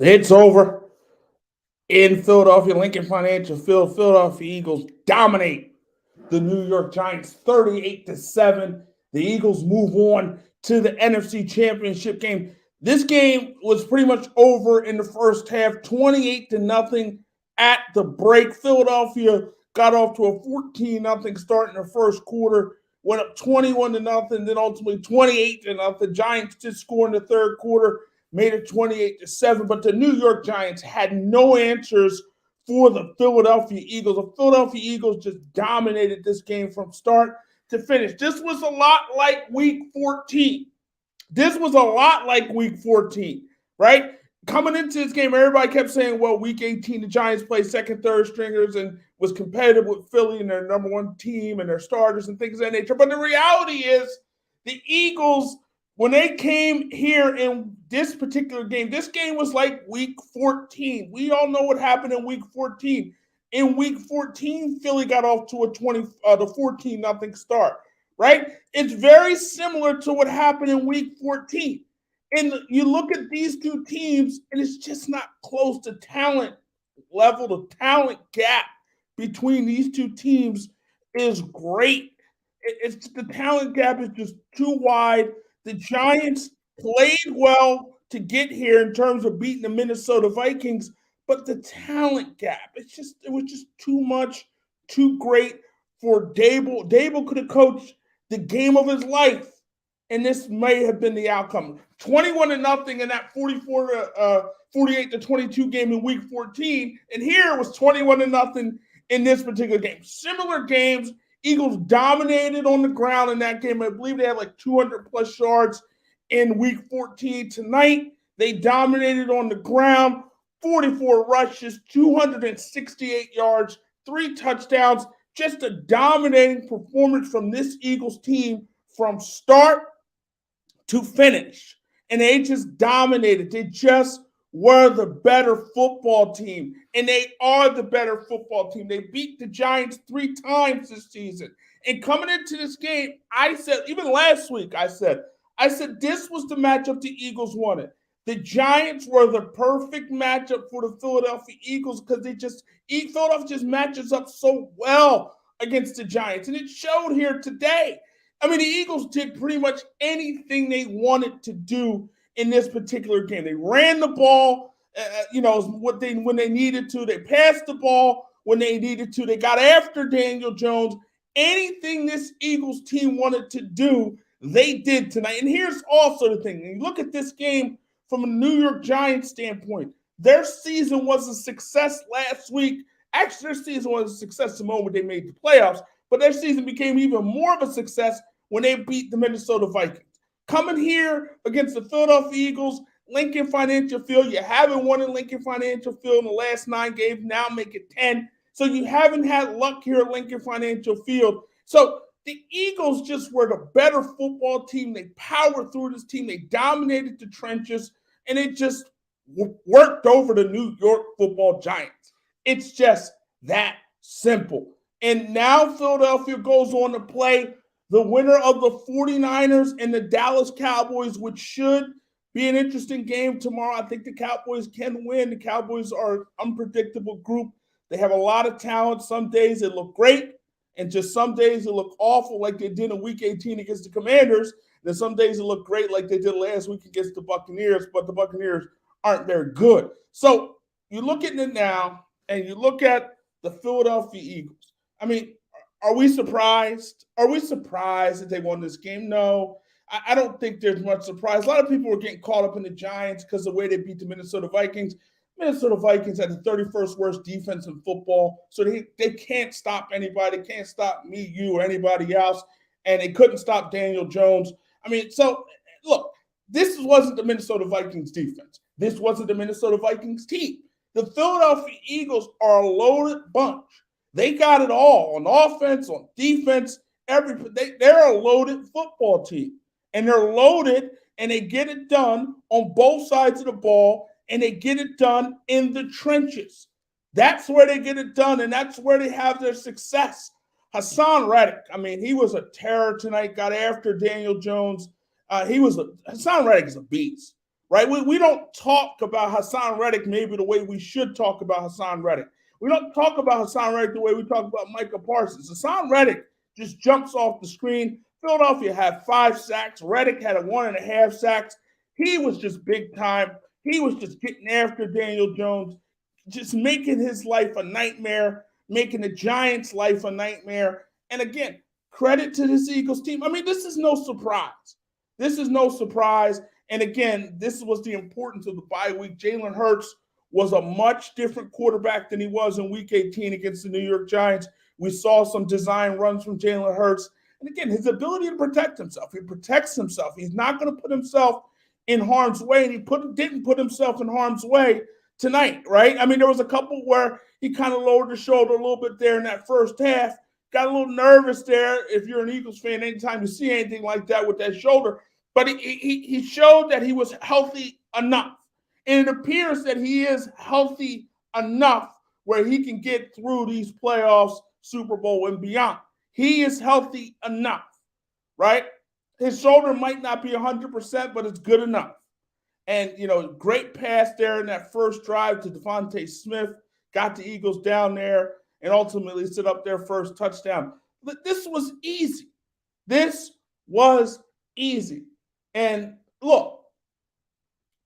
It's over in Philadelphia, Lincoln Financial Field. Philadelphia Eagles dominate the New York Giants 38-7. The Eagles move on to the NFC Championship game. This game was pretty much over in the first half, 28-0 at the break. Philadelphia got off to a 14-0 start in the first quarter, went up 21-0, then ultimately 28-0. Giants did score in the third quarter, made it 28-7. But the New York Giants had no answers for the Philadelphia Eagles. The Philadelphia Eagles just dominated this game from start to finish. This was a lot like week 14. This was a lot like week 14, right? Coming into this game, everybody kept saying, well, week 18, the Giants played second, third stringers and was competitive with Philly and their number one team and their starters and things of that nature. But the reality is the Eagles, when they came here in this particular game, this game was like week 14. We all know what happened in week 14. In week 14, Philly got off to a 14-0 start, right? It's very similar to what happened in week 14. And you look at these two teams, and it's just not close to talent level. The talent gap between these two teams is great. It's the talent gap is just too wide. The Giants played well to get here in terms of beating the Minnesota Vikings, but the talent gap, it was just too much, too great for Dable. Dable could have coached the game of his life, and this may have been the outcome. 21-0 in that 48-22 game in week 14, and here it was 21-0 in this particular game. Similar games. Eagles dominated on the ground in that game. I believe they had like 200 plus yards in week 14. Tonight, they dominated on the ground, 44 rushes, 268 yards, 3 touchdowns. Just a dominating performance from this Eagles team from start to finish. And they just dominated. They just were the better football team. And they are the better football team. They beat the Giants 3 times this season. And coming into this game, I said, even last week, I said, this was the matchup the Eagles wanted. The Giants were the perfect matchup for the Philadelphia Eagles because Philadelphia just matches up so well against the Giants. And it showed here today. I mean, the Eagles did pretty much anything they wanted to do in this particular game. They ran the ball, when they needed to. They passed the ball when they needed to. They got after Daniel Jones. Anything this Eagles team wanted to do, they did tonight. And here's also the thing. When you look at this game from a New York Giants standpoint, their season was a success last week. Actually, their season was a success the moment they made the playoffs, but their season became even more of a success when they beat the Minnesota Vikings. Coming here against the Philadelphia Eagles, Lincoln Financial Field, you haven't won in Lincoln Financial Field in the last 9 games, now make it 10. So you haven't had luck here at Lincoln Financial Field. So the Eagles just were the better football team. They powered through this team. They dominated the trenches, and it just worked over the New York Football Giants. It's just that simple. And now Philadelphia goes on to play the winner of the 49ers and the Dallas Cowboys, which should be an interesting game tomorrow. I think the Cowboys can win. The Cowboys are an unpredictable group. They have a lot of talent. Some days they look great, and just some days they look awful like they did in week 18 against the Commanders. Then some days they look great like they did last week against the Buccaneers, but the Buccaneers aren't very good. So you look at it now, and you look at the Philadelphia Eagles. I mean, are we surprised? Are we surprised that they won this game? No, I don't think there's much surprise. A lot of people were getting caught up in the Giants because of the way they beat the Minnesota Vikings. Minnesota Vikings had the 31st worst defense in football, so they can't stop anybody. They can't stop me, you, or anybody else, and they couldn't stop Daniel Jones. I mean, so look, this wasn't the Minnesota Vikings defense. This wasn't the Minnesota Vikings team. The Philadelphia Eagles are a loaded bunch. They got it all on offense, on defense. They're a loaded football team, and they're loaded, and they get it done on both sides of the ball, and they get it done in the trenches. That's where they get it done, and that's where they have their success. Haason Reddick, I mean, he was a terror tonight. Got after Daniel Jones. Haason Reddick is a beast, right? We don't talk about Hassan Reddick maybe the way we should talk about Hassan Reddick. We don't talk about Hassan Reddick the way we talk about Micah Parsons. Hassan Reddick just jumps off the screen. Philadelphia had 5 sacks. Reddick had a 1.5 sacks. He was just big time. He was just getting after Daniel Jones, just making his life a nightmare, making the Giants' life a nightmare. And again, credit to this Eagles team. I mean, this is no surprise. This is no surprise. And again, this was the importance of the bye week. Jalen Hurts was a much different quarterback than he was in week 18 against the New York Giants. We saw some design runs from Jalen Hurts. And again, his ability to protect himself. He protects himself. He's not going to put himself in harm's way, and he didn't put himself in harm's way tonight, right? I mean, there was a couple where he kind of lowered the shoulder a little bit there in that first half, got a little nervous there. If you're an Eagles fan, anytime you see anything like that with that shoulder, but he showed that he was healthy enough. And it appears that he is healthy enough where he can get through these playoffs, Super Bowl, and beyond. He is healthy enough, right? His shoulder might not be 100%, but it's good enough. And, great pass there in that first drive to Devontae Smith, got the Eagles down there, and ultimately set up their first touchdown. But this was easy. This was easy. And look,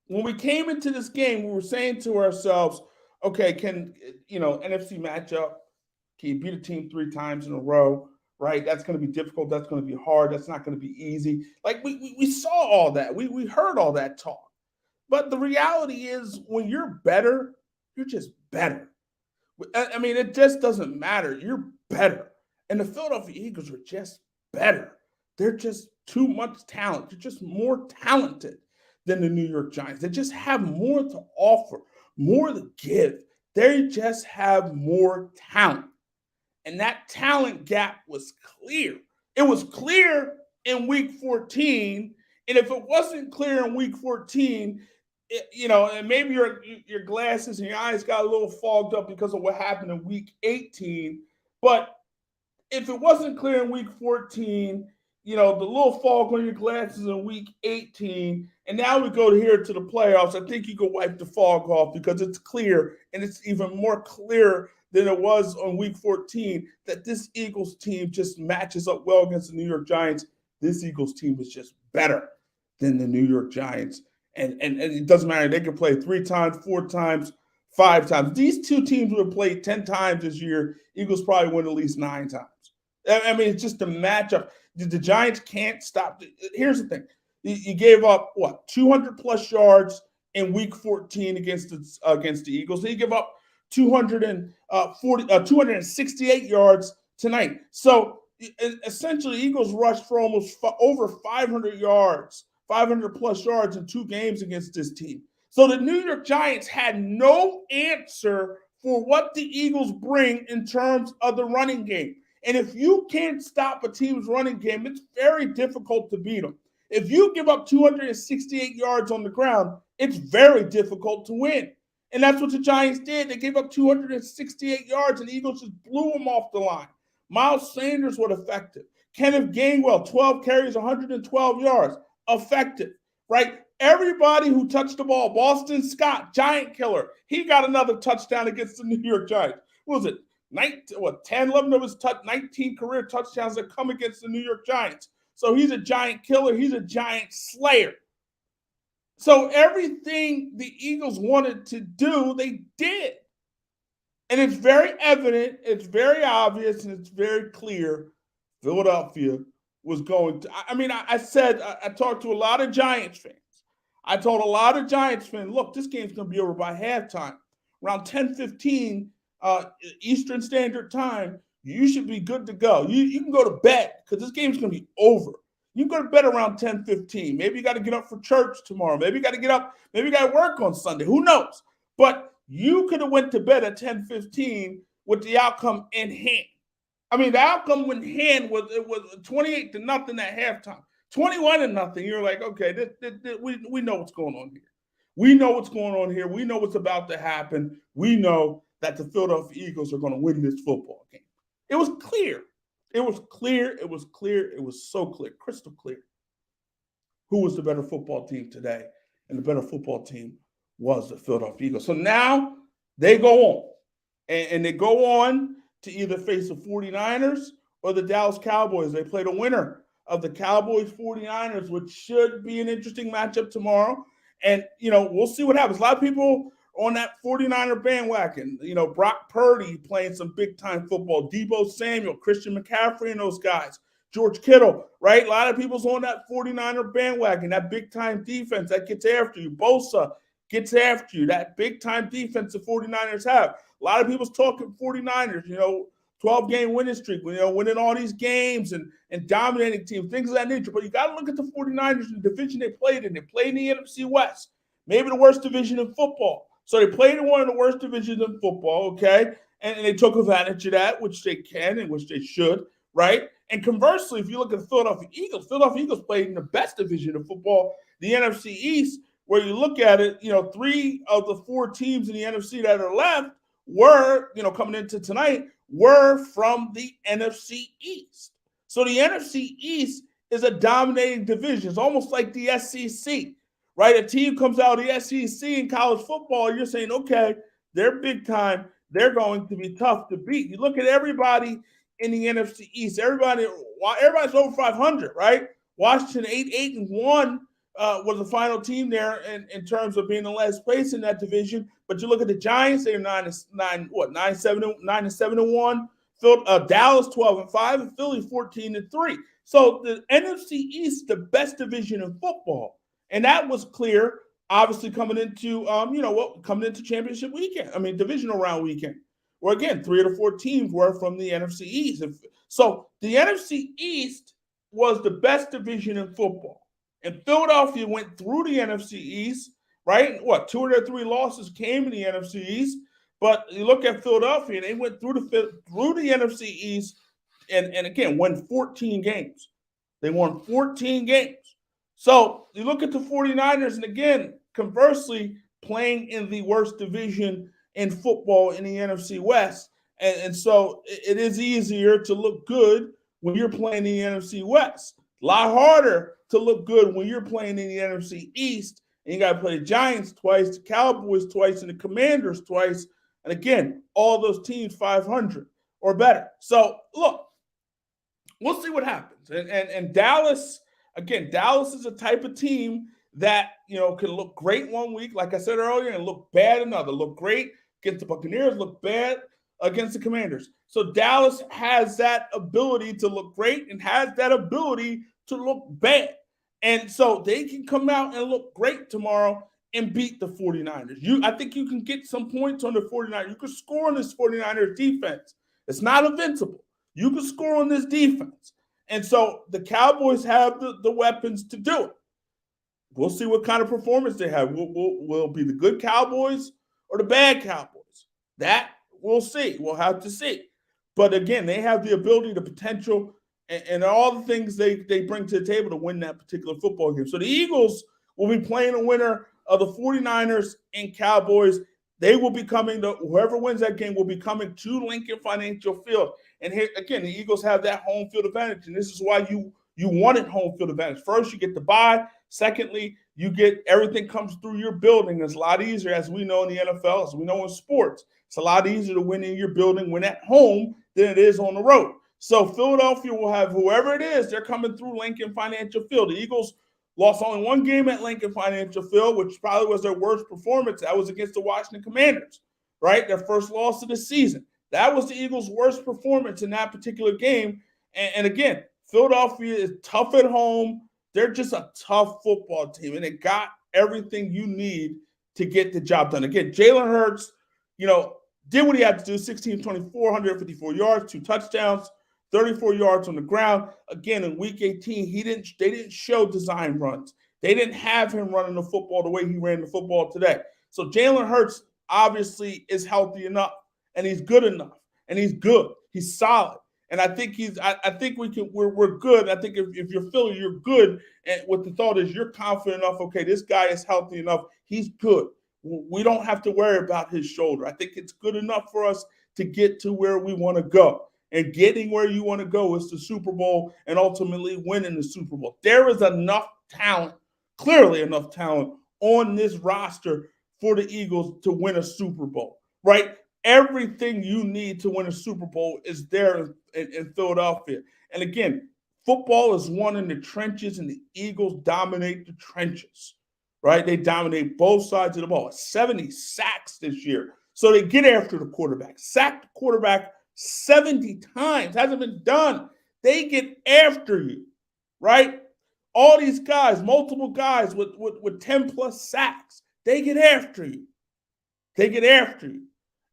when we came into this game, we were saying to ourselves, okay, can, NFC matchup, can you beat a team 3 times in a row, right? That's going to be difficult. That's going to be hard. That's not going to be easy. Like, we saw all that. We heard all that talk. But the reality is when you're better, you're just better. I mean, it just doesn't matter. You're better. And the Philadelphia Eagles are just better. They're just too much talent. They're just more talented than the New York Giants. They just have more to offer, more to give. They just have more talent. And that talent gap was clear. It was clear in week 14. And if it wasn't clear in week 14, and maybe your glasses and your eyes got a little fogged up because of what happened in week 18. But if it wasn't clear in week 14, the little fog on your glasses in week 18, and now we go here to the playoffs, I think you can wipe the fog off because it's clear, and it's even more clear than it was on week 14 that this Eagles team just matches up well against the New York Giants. This Eagles team is just better than the New York Giants. And it doesn't matter. They can play 3 times, 4 times, 5 times. These 2 teams would have played 10 times this year. Eagles probably win at least 9 times. I mean, it's just a matchup. The Giants can't stop. Here's the thing. You gave up, 200-plus yards in week 14 against the Eagles. They give up 268 yards tonight. So essentially, Eagles rushed for almost over 500 yards. 500-plus yards in 2 games against this team. So the New York Giants had no answer for what the Eagles bring in terms of the running game. And if you can't stop a team's running game, it's very difficult to beat them. If you give up 268 yards on the ground, it's very difficult to win. And that's what the Giants did. They gave up 268 yards, and the Eagles just blew them off the line. Miles Sanders was effective. Kenneth Gainwell, 12 carries, 112 yards. Effective, right? Everybody who touched the ball, Boston Scott, giant killer, he got another touchdown against the New York Giants. What was it? 10, 11 of his 19 career touchdowns that come against the New York Giants. So he's a giant killer. He's a giant slayer. So everything the Eagles wanted to do, they did. And it's very evident, it's very obvious, and it's very clear Philadelphia was going to. I talked to a lot of Giants fans. I told a lot of Giants fans, look, this game's going to be over by halftime. Around 10:15 Eastern Standard Time, you should be good to go. You can go to bed because this game's going to be over. You can go to bed around 10:15. Maybe you got to get up for church tomorrow. Maybe you got to get up. Maybe you got to work on Sunday. Who knows? But you could have went to bed at 10:15 with the outcome in hand. I mean, the outcome in hand was 28-0 at halftime, 21-0. You're like, okay, we know what's going on here. We know what's going on here. We know what's about to happen. We know that the Philadelphia Eagles are going to win this football game. It was clear. It was clear. It was clear. It was so clear, crystal clear. Who was the better football team today? and the better football team was the Philadelphia Eagles. So now they go on, and they go on to either face the 49ers or the Dallas Cowboys. They play the winner of the Cowboys 49ers, which should be an interesting matchup tomorrow. And, we'll see what happens. A lot of people on that 49er bandwagon. Brock Purdy playing some big-time football. Deebo Samuel, Christian McCaffrey, and those guys. George Kittle, right? A lot of people's on that 49er bandwagon, that big-time defense that gets after you. Bosa gets after you, that big-time defense the 49ers have. A lot of people's talking 49ers, 12-game winning streak, winning all these games and dominating teams, things of that nature. But you got to look at the 49ers and the division they played in. They played in the NFC West, maybe the worst division in football. So they played in one of the worst divisions in football, okay? And they took advantage of that, which they can and which they should, right? And conversely, if you look at the Philadelphia Eagles played in the best division of football, the NFC East, where you look at it, 3 of the 4 teams in the NFC that are left were, coming into tonight, were from the NFC East. So the NFC East is a dominating division. It's almost like the SEC, right? A team comes out of the SEC in college football, you're saying, okay, they're big time. They're going to be tough to beat. You look at everybody in the NFC East. Everybody's over 500, right? Washington 8-1 was the final team there in terms of being in last place in that division. But you look at the Giants; they're 9-7-1. Dallas 12-5, and Philly 14-3. So the NFC East, the best division in football, and that was clear. Obviously, coming into coming into championship weekend. Divisional round weekend. Where again, 3 of the 4 teams were from the NFC East. So the NFC East was the best division in football. And Philadelphia went through the NFC East, right? 2 of their 3 losses came in the NFC East. But you look at Philadelphia, they went through the NFC East and again, won 14 games. They won 14 games. So you look at the 49ers, and again, conversely, playing in the worst division in football in the NFC West. And so it is easier to look good when you're playing in the NFC West. A lot harder to look good when you're playing in the NFC East. And you got to play the Giants twice, the Cowboys twice, and the Commanders twice. And again, all those teams 500 or better. So look, we'll see what happens. And Dallas, again, Dallas is a type of team that, can look great one week, like I said earlier, and look bad another. Look great against the Buccaneers, look bad against the Commanders. So Dallas has that ability to look great and has that ability to look bad. And so they can come out and look great tomorrow and beat the 49ers. I think you can get some points on the 49ers. You can score on this 49ers defense. It's not invincible. You can score on this defense. And so the Cowboys have the weapons to do it. We'll see what kind of performance they have. Will be the good Cowboys or the bad Cowboys? That we'll see. We'll have to see. But again, they have the ability, the potential, and all the things they bring to the table to win that particular football game. So the Eagles will be playing a winner of the 49ers and Cowboys. They will be coming to, whoever wins that game will be coming to Lincoln Financial Field. And here, again, the Eagles have that home field advantage. And this is why you wanted home field advantage. First, you get the bye. Secondly, you get everything comes through your building. It's a lot easier, as we know in the NFL, as we know in sports. It's a lot easier to win in your building when at home than it is on the road. So Philadelphia will have whoever it is, they're coming through Lincoln Financial Field. The Eagles lost only one game at Lincoln Financial Field, which probably was their worst performance. That was against the Washington Commanders, right? Their first loss of the season. That was the Eagles' worst performance in that particular game. And again, Philadelphia is tough at home. They're just a tough football team, and they got everything you need to get the job done. Again, Jalen Hurts, did what he had to do, 16-24, 154 yards, 2 touchdowns, 34 yards on the ground. Again, in Week 18, they didn't show design runs. They didn't have him running the football the way he ran the football today. So Jalen Hurts obviously is healthy enough, and he's good enough, and he's good. He's solid. And I think we're good. I think if you're Philly, you're good. And what the thought is, you're confident enough, okay, this guy is healthy enough. He's good. We don't have to worry about his shoulder. I think it's good enough for us to get to where we want to go. And getting where you want to go is the Super Bowl and ultimately winning the Super Bowl. There is enough talent, clearly enough talent on this roster for the Eagles to win a Super Bowl, right? Everything you need to win a Super Bowl is there in Philadelphia. And again, football is won in the trenches, and the Eagles dominate the trenches, right? They dominate both sides of the ball. 70 sacks this year. So they get after the quarterback, sack the quarterback 70 times. Hasn't been done. They get after you, right? All these guys, multiple guys with 10 plus sacks, they get after you. They get after you.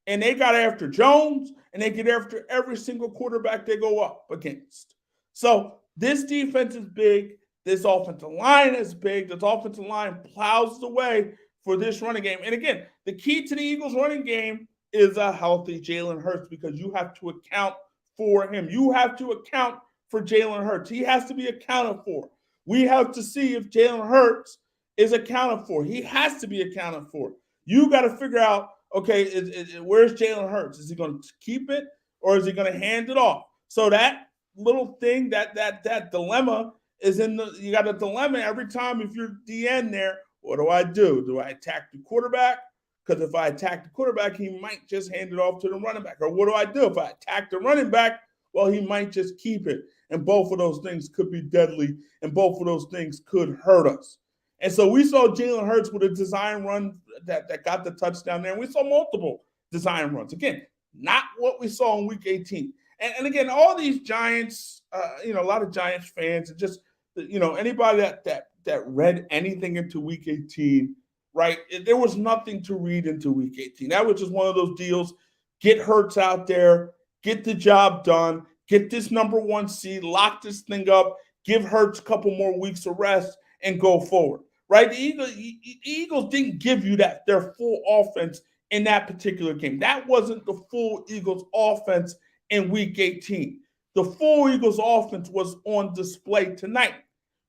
And they got after Jones, and they get after every single quarterback they go up against. So this defense is big. This offensive line is big. This offensive line plows the way for this running game. And again, the key to the Eagles running game is a healthy Jalen Hurts, because you have to account for him. You have to account for Jalen Hurts. He has to be accounted for. We have to see if Jalen Hurts is accounted for. He has to be accounted for. You got to figure out, okay, where's Jalen Hurts? Is he going to keep it, or is he going to hand it off? So that little thing, that dilemma is you got a dilemma every time if you're DN there. What do I do? Do I attack the quarterback? Because if I attack the quarterback, he might just hand it off to the running back. Or what do I do? If I attack the running back, well, he might just keep it. And both of those things could be deadly, and both of those things could hurt us. And so we saw Jalen Hurts with a design run that got the touchdown there. And we saw multiple design runs. Again, not what we saw in Week 18. And again, all these Giants, a lot of Giants fans, and just, anybody that read anything into Week 18, right? There was nothing to read into Week 18. That was just one of those deals. Get Hurts out there, get the job done, get this number 1 seed, lock this thing up, give Hurts a couple more weeks of rest, and go forward, right? The Eagles didn't give you their full offense in that particular game. That wasn't the full Eagles offense in Week 18. The full Eagles offense was on display tonight,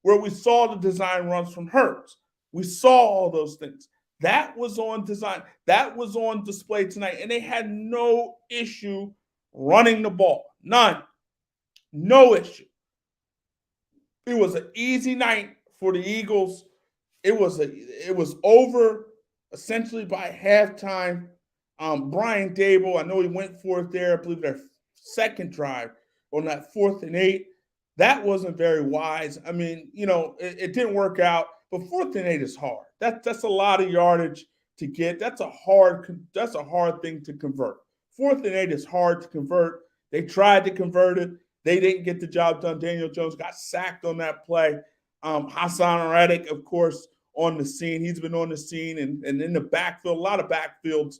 where we saw the design runs from Hurts. We saw all those things. That was on design. That was on display tonight, and they had no issue running the ball. None. No issue. It was an easy night for the Eagles. It was over essentially by halftime. Brian Daboll, I know he went for it there. I believe their second drive on that 4th and 8. That wasn't very wise. I mean, it didn't work out. But 4th and 8 is hard. That's a lot of yardage to get. That's a hard thing to convert. 4th and 8 is hard to convert. They tried to convert it. They didn't get the job done. Daniel Jones got sacked on that play. Haason Reddick, of course, on the scene. He's been on the scene and in the backfield, a lot of backfields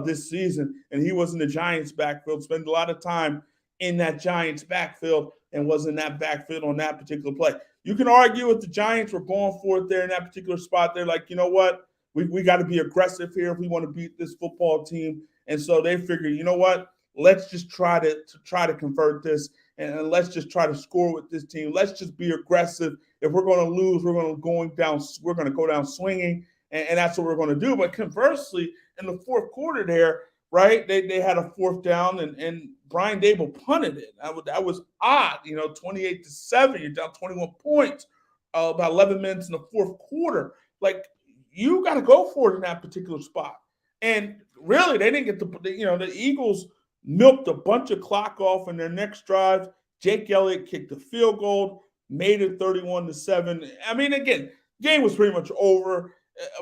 this season. And he was in the Giants' backfield, spent a lot of time in that Giants' backfield, and was in that backfield on that particular play. You can argue if the Giants were going for it there in that particular spot. They're like, you know what? We got to be aggressive here if we want to beat this football team. And so they figured, you know what? Let's just try to convert this, and let's just try to score with this team. Let's just be aggressive. If we're going to lose, we're going to go down swinging, and that's what we're going to do. But conversely, in the fourth quarter there, right, they had a 4th down, and Brian Daboll punted it. That was odd, 28-7. You're down 21 points, about 11 minutes in the fourth quarter. Like, you got to go for it in that particular spot. And really, they didn't get the Eagles milked a bunch of clock off in their next drive. Jake Elliott kicked a field goal, made it 31-7. I mean, again, game was pretty much over.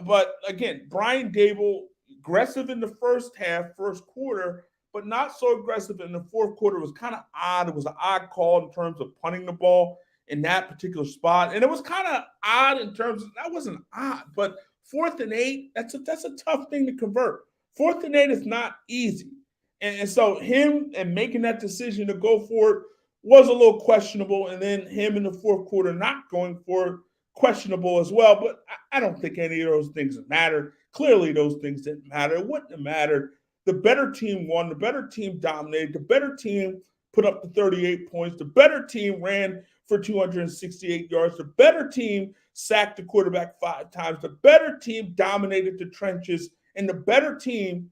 But again, Brian Daboll, aggressive in the first quarter, but not so aggressive in the fourth quarter. It was kind of odd. It was an odd call in terms of punting the ball in that particular spot. And it was kind of odd in terms of, that wasn't odd, but 4th and 8, that's a tough thing to convert. 4th and 8 is not easy. And so him and making that decision to go for it was a little questionable. And then him in the fourth quarter not going for it, questionable as well. But I don't think any of those things mattered. Clearly, those things didn't matter. It wouldn't have mattered. The better team won. The better team dominated. The better team put up the 38 points. The better team ran for 268 yards. The better team sacked the quarterback 5 times. The better team dominated the trenches. And the better team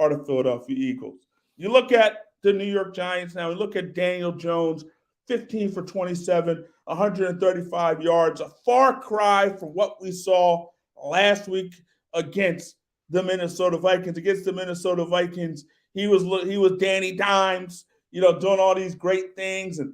are the Philadelphia Eagles. You look at the New York Giants now. You look at Daniel Jones, 15 for 27, 135 yards, a far cry from what we saw last week against the Minnesota Vikings. Against the Minnesota Vikings, he was Danny Dimes, doing all these great things and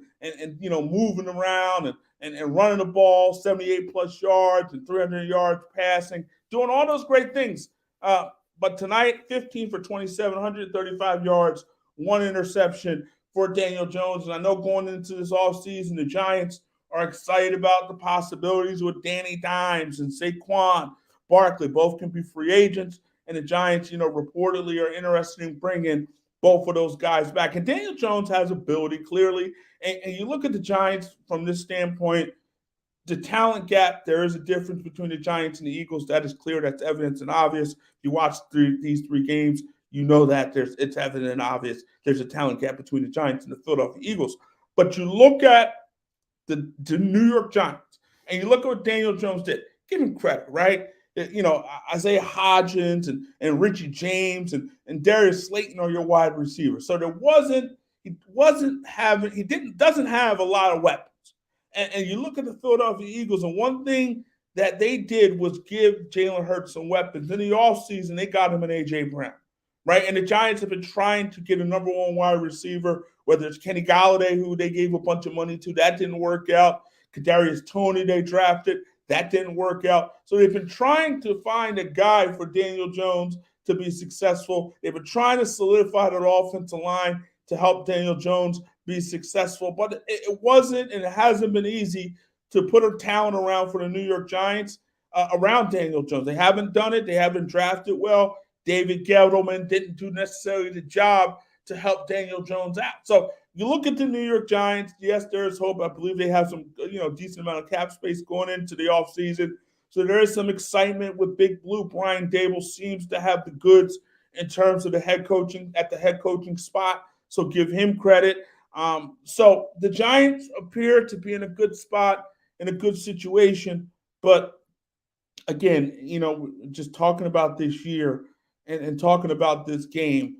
moving around and running the ball 78 plus yards and 300 yards passing, doing all those great things. But tonight, 15 for 27, 135 yards, one interception for Daniel Jones. And I know going into this offseason, the Giants are excited about the possibilities with Danny Dimes and Saquon Barkley. Both can be free agents, and the Giants, reportedly are interested in bringing both of those guys back. And Daniel Jones has ability, clearly. And you look at the Giants from this standpoint, the talent gap, there is a difference between the Giants and the Eagles. That is clear. That's evident and obvious. If you watch these three games, you know that it's evident and obvious. There's a talent gap between the Giants and the Philadelphia Eagles. But you look at the New York Giants, and you look at what Daniel Jones did. Give him credit, right? Isaiah Hodgins and Richie James and Darius Slayton are your wide receivers. So he doesn't have a lot of weapons. And you look at the Philadelphia Eagles, and one thing that they did was give Jalen Hurts some weapons. In the offseason, they got him an A.J. Brown, right? And the Giants have been trying to get a number one wide receiver, whether it's Kenny Golladay, who they gave a bunch of money to. That didn't work out. Kadarius Toney, they drafted. That didn't work out. So they've been trying to find a guy for Daniel Jones to be successful. They've been trying to solidify that offensive line to help Daniel Jones be successful. But it wasn't, and it hasn't been easy to put a talent around for the New York Giants around Daniel Jones. They haven't done it. They haven't drafted well. David Gettleman didn't do necessarily the job to help Daniel Jones out. So you look at the New York Giants, yes, there is hope. I believe they have some, decent amount of cap space going into the offseason. So there is some excitement with Big Blue. Brian Daboll seems to have the goods in terms of the head coaching spot. So give him credit. So the Giants appear to be in a good spot, in a good situation. But again, just talking about this year and talking about this game,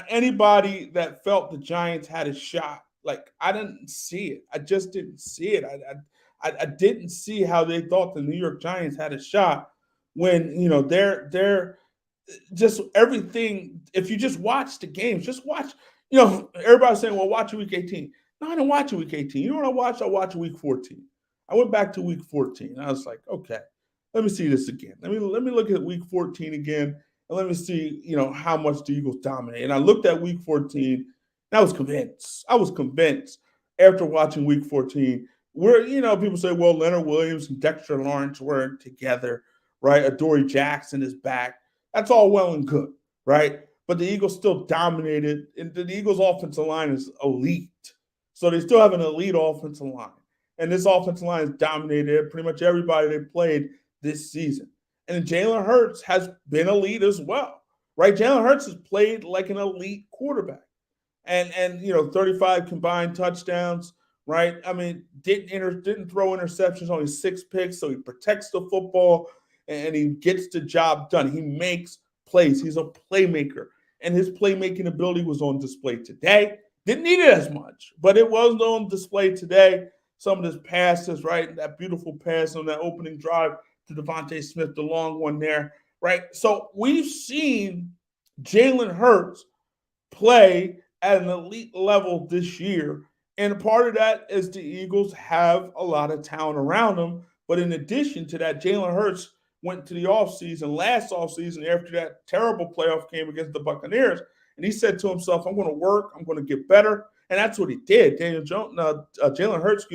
anybody that felt the Giants had a shot, I didn't see it. I just didn't see it. I didn't see how they thought the New York Giants had a shot when, they're just everything. If you just watch the games, just watch, everybody's saying, well, watch week 18. No, I didn't watch week 18. You know what I watched? I watched week 14. I went back to week 14. I was like, okay, let me see this again. Let me look at week 14 again. And let me see, how much the Eagles dominate. And I looked at week 14, and I was convinced. I was convinced after watching week 14 where, people say, well, Leonard Williams and Dexter Lawrence weren't together, right? Adoree Jackson is back. That's all well and good, right? But the Eagles still dominated. And the Eagles' offensive line is elite. So they still have an elite offensive line. And this offensive line has dominated pretty much everybody they played this season. And Jalen Hurts has been elite as well, right? Jalen Hurts has played like an elite quarterback. And 35 combined touchdowns, right? I mean, didn't throw interceptions, only 6 picks, so he protects the football and he gets the job done. He makes plays. He's a playmaker. And his playmaking ability was on display today. Didn't need it as much, but it was on display today. Some of his passes, right? That beautiful pass on that opening drive to Devontae Smith, the long one there, right? So we've seen Jalen Hurts play at an elite level this year. And part of that is the Eagles have a lot of talent around them. But in addition to that, Jalen Hurts went to the last offseason after that terrible playoff game against the Buccaneers. And he said to himself, I'm going to work. I'm going to get better. And that's what he did. Jalen Hurts,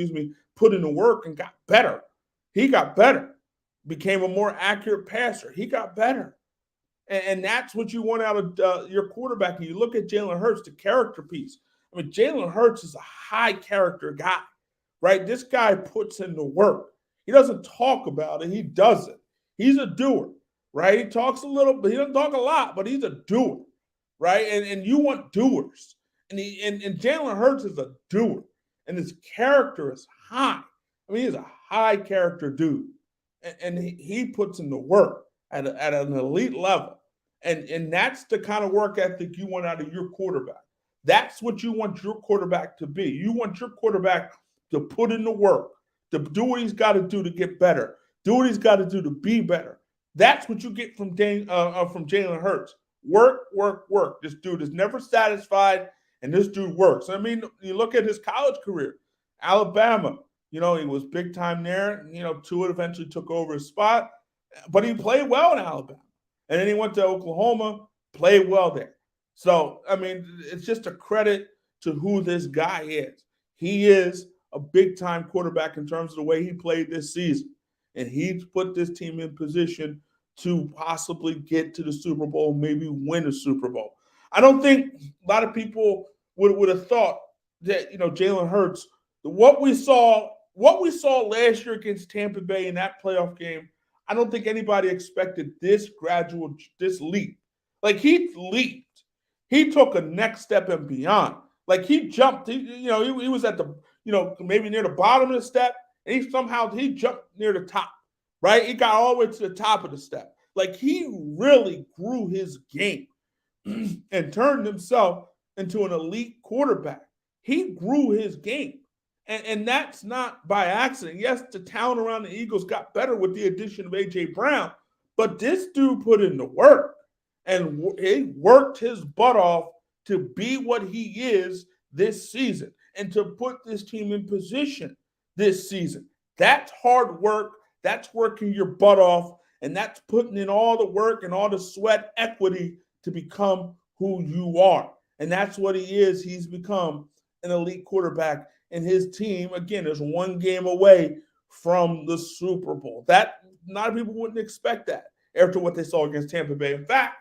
put in the work and got better. He got better. Became a more accurate passer. He got better. And that's what you want out of your quarterback. And you look at Jalen Hurts, the character piece. I mean, Jalen Hurts is a high character guy, right? This guy puts in the work. He doesn't talk about it. He does it. He's a doer, right? He talks a little, but he doesn't talk a lot, but he's a doer, right? And you want doers. And Jalen Hurts is a doer. And his character is high. I mean, he's a high character dude. And he puts in the work at an elite level. And that's the kind of work ethic you want out of your quarterback. That's what you want your quarterback to be. You want your quarterback to put in the work, to do what he's got to do to get better, do what he's got to do to be better. That's what you get from Jalen Hurts. Work, work, work. This dude is never satisfied, and this dude works. I mean, you look at his college career, Alabama. He was big time there. Tua eventually took over his spot, but he played well in Alabama, and then he went to Oklahoma, played well there. So, I mean, it's just a credit to who this guy is. He is a big time quarterback in terms of the way he played this season. And he's put this team in position to possibly get to the Super Bowl, maybe win a Super Bowl. I don't think a lot of people would have thought that, Jalen Hurts, what we saw last year against Tampa Bay in that playoff game, I don't think anybody expected this leap. Like, he leaped. He took a next step and beyond. Like, he jumped. He was at the, maybe near the bottom of the step, and he jumped near the top, right? He got all the way to the top of the step. Like, he really grew his game and turned himself into an elite quarterback. He grew his game. And that's not by accident. Yes, the talent around the Eagles got better with the addition of A.J. Brown, but this dude put in the work, and he worked his butt off to be what he is this season and to put this team in position this season. That's hard work. That's working your butt off, and that's putting in all the work and all the sweat equity to become who you are. And that's what he is. He's become an elite quarterback, and his team, again, is one game away from the Super Bowl. That a lot of people wouldn't expect that after what they saw against Tampa Bay. In fact,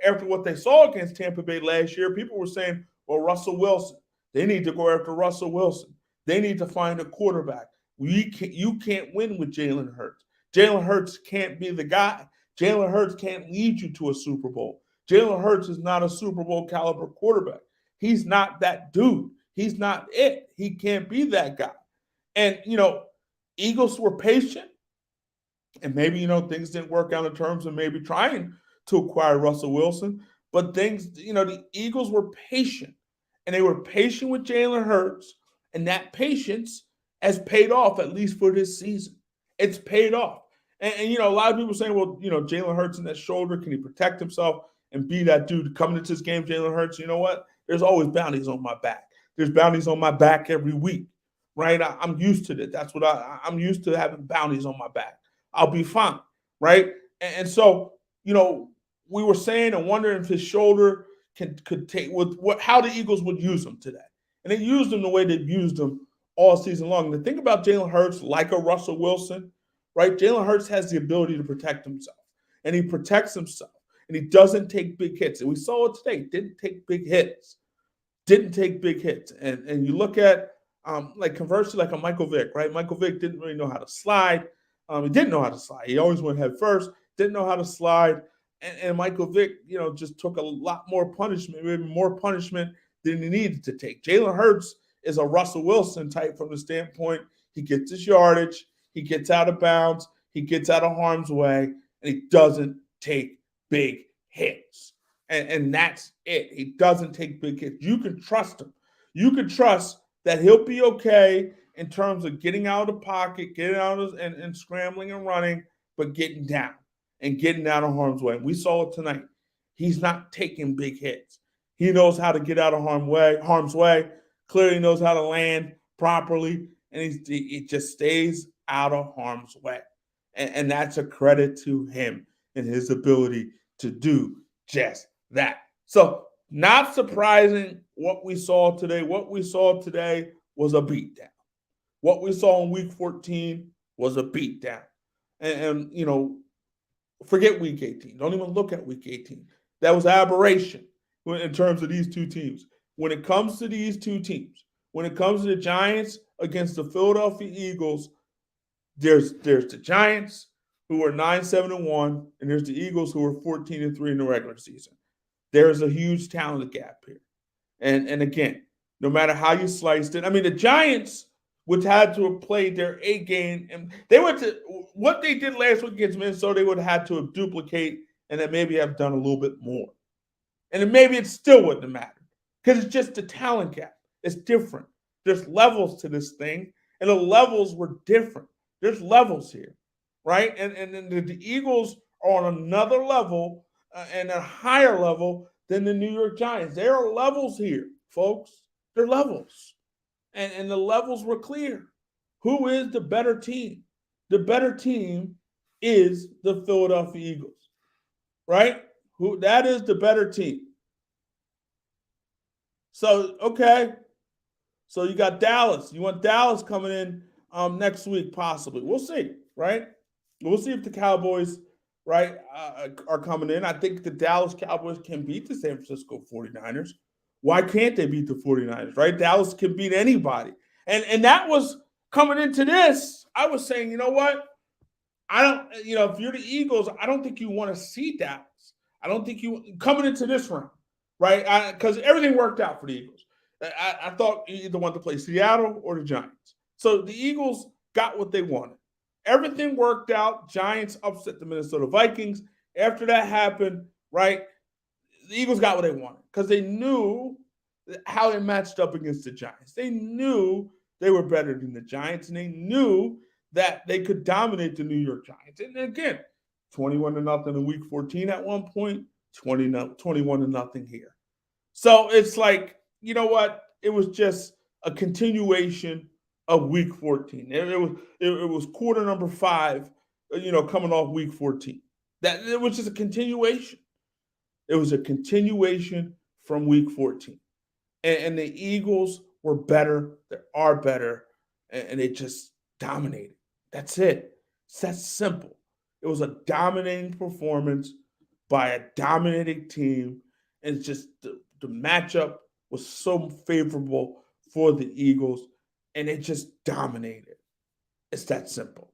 after what they saw against Tampa Bay last year, people were saying, well, Russell Wilson, they need to go after Russell Wilson. They need to find a quarterback. You can't win with Jalen Hurts. Jalen Hurts can't be the guy. Jalen Hurts can't lead you to a Super Bowl. Jalen Hurts is not a Super Bowl caliber quarterback. He's not that dude. He's not it. He can't be that guy. And, Eagles were patient. And maybe, things didn't work out in terms of maybe trying to acquire Russell Wilson. But things, the Eagles were patient. And they were patient with Jalen Hurts. And that patience has paid off, at least for this season. It's paid off. And a lot of people saying, well, Jalen Hurts in that shoulder, can he protect himself and be that dude coming into this game, Jalen Hurts? You know what? There's always bounties on my back. There's bounties on my back every week, right? I'm used to that. That's what I'm used to, having bounties on my back. I'll be fine, right? And so, we were saying and wondering if his shoulder could take how the Eagles would use him today. And they used him the way they've used him all season long. And the thing about Jalen Hurts, like a Russell Wilson, right? Jalen Hurts has the ability to protect himself. And he protects himself. And he doesn't take big hits. And we saw it today. Didn't take big hits. And you look at, conversely, like a Michael Vick, right? Michael Vick didn't really know how to slide. He didn't know how to slide. He always went head first, didn't know how to slide. And Michael Vick, just took a lot more punishment, maybe more punishment than he needed to take. Jalen Hurts is a Russell Wilson type from the standpoint he gets his yardage, he gets out of bounds, he gets out of harm's way, and he doesn't take big hits. And that's it. He doesn't take big hits. You can trust him. You can trust that he'll be okay in terms of getting out of the pocket, getting out of and scrambling and running, but getting down and getting out of harm's way. We saw it tonight. He's not taking big hits. He knows how to get out of harm's way, clearly knows how to land properly, and he just stays out of harm's way. And that's a credit to him and his ability to do just that. So, not surprising what we saw today. What we saw today was a beatdown. What we saw in week 14 was a beatdown. And forget week 18. Don't even look at week 18. That was aberration in terms of these two teams. When it comes to these two teams, when it comes to the Giants against the Philadelphia Eagles, there's the Giants, who are 9-7-1, and there's the Eagles, who are 14-3 in the regular season. There's a huge talent gap here. And again, no matter how you sliced it, I mean, the Giants would have had to have played their A game, and they went to what they did last week against Minnesota. They would have had to have duplicate, and then maybe have done a little bit more. And then maybe it still wouldn't have mattered, because it's just the talent gap. It's different. There's levels to this thing, and the levels were different. There's levels here, right? And the Eagles are on another level and a higher level than the New York Giants. There are levels here, folks. There are levels. And the levels were clear. Who is the better team? The better team is the Philadelphia Eagles, right? Who that is the better team. So, okay. So you got Dallas. You want Dallas coming in next week, possibly. We'll see, right? We'll see if the Cowboys, right, are coming in. I think the Dallas Cowboys can beat the San Francisco 49ers. Why can't they beat the 49ers, right? Dallas can beat anybody. And that was coming into this. I was saying, you know what? I don't, if you're the Eagles, I don't think you want to see Dallas. I don't think you coming into this round, right? Because everything worked out for the Eagles. I thought you either wanted to play Seattle or the Giants. So the Eagles got what they wanted. Everything worked out. Giants upset the Minnesota Vikings. After that happened, right, the Eagles got what they wanted because they knew how they matched up against the Giants. They knew they were better than the Giants, and they knew that they could dominate the New York Giants. And again, 21-0 in week 14 at one point, 21-0 here. So it's like, you know what? It was just a continuation of week 14. It was quarter number 5, coming off week 14. That it was just a continuation. It was a continuation from week 14. And the Eagles were better. They are better. And they just dominated. That's it. It's that simple. It was a dominating performance by a dominating team. And it's just the matchup was so favorable for the Eagles. And they just dominated. It's that simple.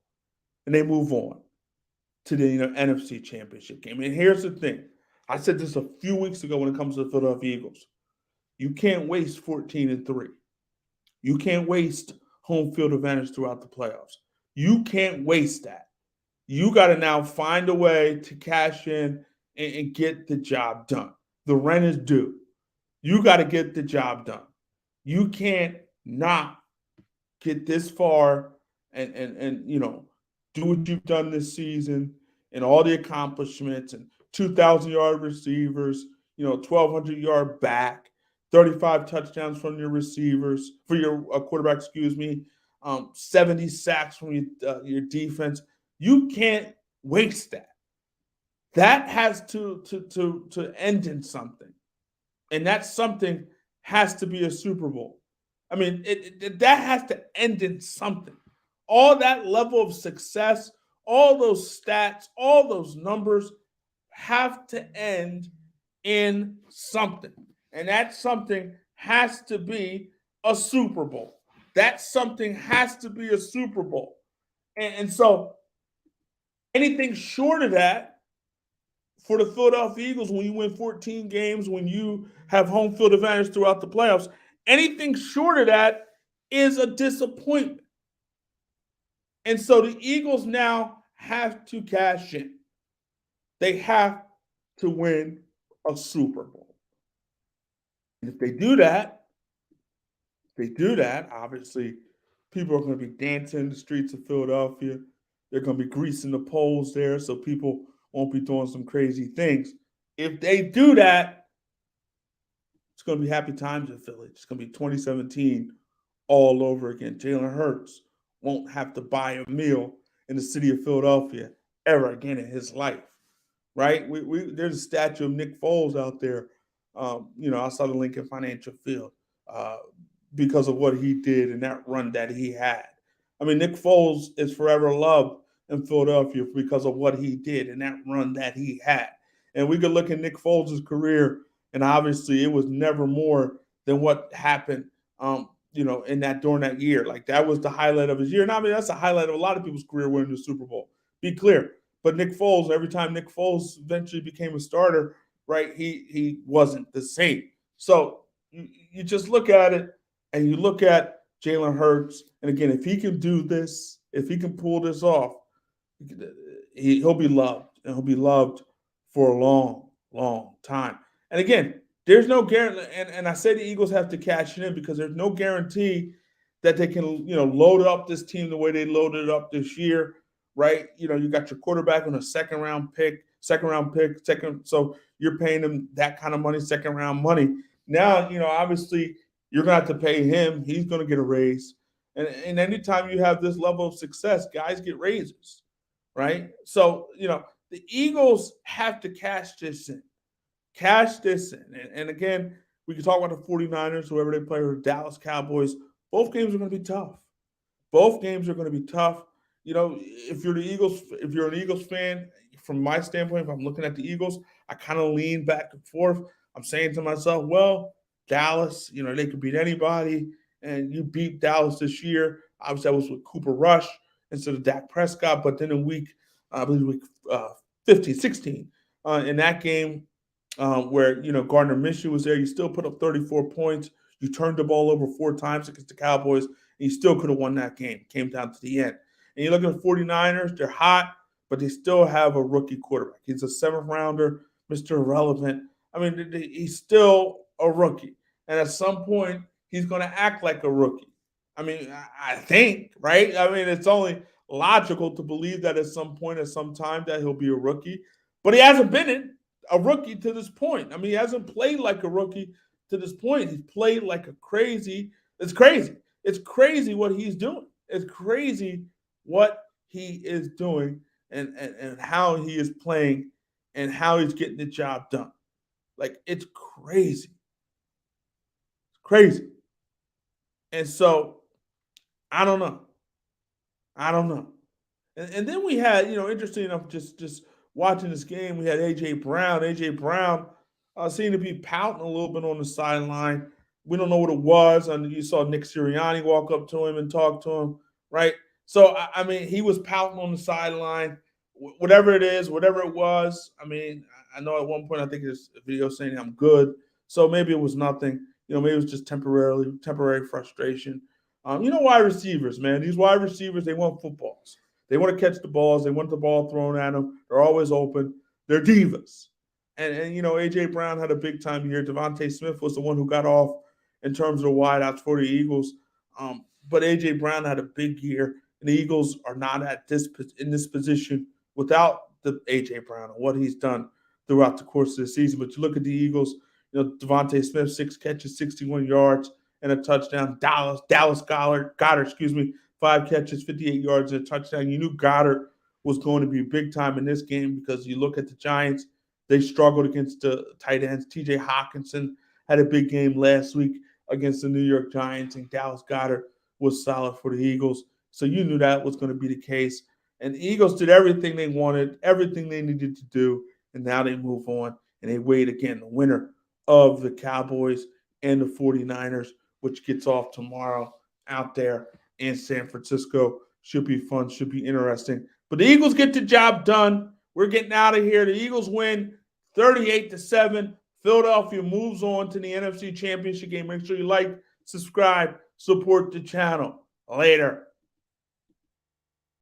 And they move on to the NFC Championship game. And here's the thing. I said this a few weeks ago when it comes to the Philadelphia Eagles. You can't waste 14-3. You can't waste home field advantage throughout the playoffs. You can't waste that. You got to now find a way to cash in and get the job done. The rent is due. You got to get the job done. You can't not get this far and do what you've done this season and all the accomplishments and 2,000-yard receivers, 1,200-yard back, 35 touchdowns from your receivers, for your quarterback, 70 sacks from your defense. You can't waste that. That has to end in something. And that something has to be a Super Bowl. I mean, that has to end in something. All that level of success, all those stats, all those numbers have to end in something. And that something has to be a Super Bowl. That something has to be a Super Bowl. And so anything short of that for the Philadelphia Eagles, when you win 14 games, when you have home field advantage throughout the playoffs, anything short of that is a disappointment. And so the Eagles now have to cash in. They have to win a Super Bowl. And if they do that, obviously people are going to be dancing in the streets of Philadelphia. They're going to be greasing the poles there so people won't be doing some crazy things. If they do that, it's going to be happy times in Philly. It's going to be 2017 all over again. Jalen Hurts won't have to buy a meal in the city of Philadelphia ever again in his life, right? There's a statue of Nick Foles out there, outside the Lincoln Financial Field because of what he did and that run that he had. I mean, Nick Foles is forever loved in Philadelphia because of what he did and that run that he had. And we could look at Nick Foles' career, and obviously it was never more than what happened, in that during that year. Like, that was the highlight of his year. And I mean, that's the highlight of a lot of people's career, winning the Super Bowl. Be clear. But Nick Foles, every time Nick Foles eventually became a starter, right, he wasn't the same. So you just look at it, and you look at Jalen Hurts, and again, if he can do this, if he can pull this off, he'll be loved, and he'll be loved for a long, long time. And again, there's no guarantee, and I say the Eagles have to cash it in because there's no guarantee that they can, load up this team the way they loaded it up this year, right? You got your quarterback on a second-round pick. second round pick, so you're paying him that kind of money, second round money. Now, obviously you're going to have to pay him. He's going to get a raise. And anytime you have this level of success, guys get raises, right? So, the Eagles have to cash this in. And again, we can talk about the 49ers, whoever they play, or the Dallas Cowboys. Both games are going to be tough. If you're an Eagles fan, from my standpoint, if I'm looking at the Eagles, I kind of lean back and forth. I'm saying to myself, well, Dallas, they could beat anybody, and you beat Dallas this year. Obviously, that was with Cooper Rush instead of Dak Prescott, but then in week 15, 16, in that game where, Gardner Minshew was there, you still put up 34 points. You turned the ball over 4 times against the Cowboys, and you still could have won that game. It came down to the end. And you look at the 49ers, they're hot, but they still have a rookie quarterback. He's a 7th rounder, Mr. Irrelevant. I mean, he's still a rookie. And at some point, he's going to act like a rookie. I mean, I think, right? I mean, it's only logical to believe that at some point, at some time, that he'll be a rookie. But he hasn't been a rookie to this point. I mean, he hasn't played like a rookie to this point. He's played like a crazy. It's crazy. It's crazy what he's doing. It's crazy what he is doing and how he is playing and how he's getting the job done. Like, it's crazy. It's crazy. And so, I don't know. And then we had, interesting enough, just watching this game, we had A.J. Brown. A.J. Brown seemed to be pouting a little bit on the sideline. We don't know what it was. And you saw Nick Sirianni walk up to him and talk to him, right? So, I mean, he was pouting on the sideline. Whatever it is, whatever it was, I mean, I know at one point I think there's a video saying I'm good. So maybe it was nothing. Maybe it was just temporary frustration. Wide receivers, man. These wide receivers, they want footballs. They want to catch the balls. They want the ball thrown at them. They're always open. They're divas. And A.J. Brown had a big-time year. Devontae Smith was the one who got off in terms of the wideouts for the Eagles. But A.J. Brown had a big year. And the Eagles are not in this position without the A.J. Brown and what he's done throughout the course of the season. But you look at the Eagles, Devontae Smith, 6 catches, 61 yards, and a touchdown. Dallas Goddard, 5 catches, 58 yards, and a touchdown. You knew Goddard was going to be big time in this game because you look at the Giants, they struggled against the tight ends. T.J. Hockenson had a big game last week against the New York Giants, and Dallas Goddard was solid for the Eagles. So you knew that was going to be the case. And the Eagles did everything they wanted, everything they needed to do, and now they move on, and they wait again, the winner of the Cowboys and the 49ers, which gets off tomorrow out there in San Francisco. Should be fun, should be interesting. But the Eagles get the job done. We're getting out of here. The Eagles win 38-7. Philadelphia moves on to the NFC Championship game. Make sure you like, subscribe, support the channel. Later.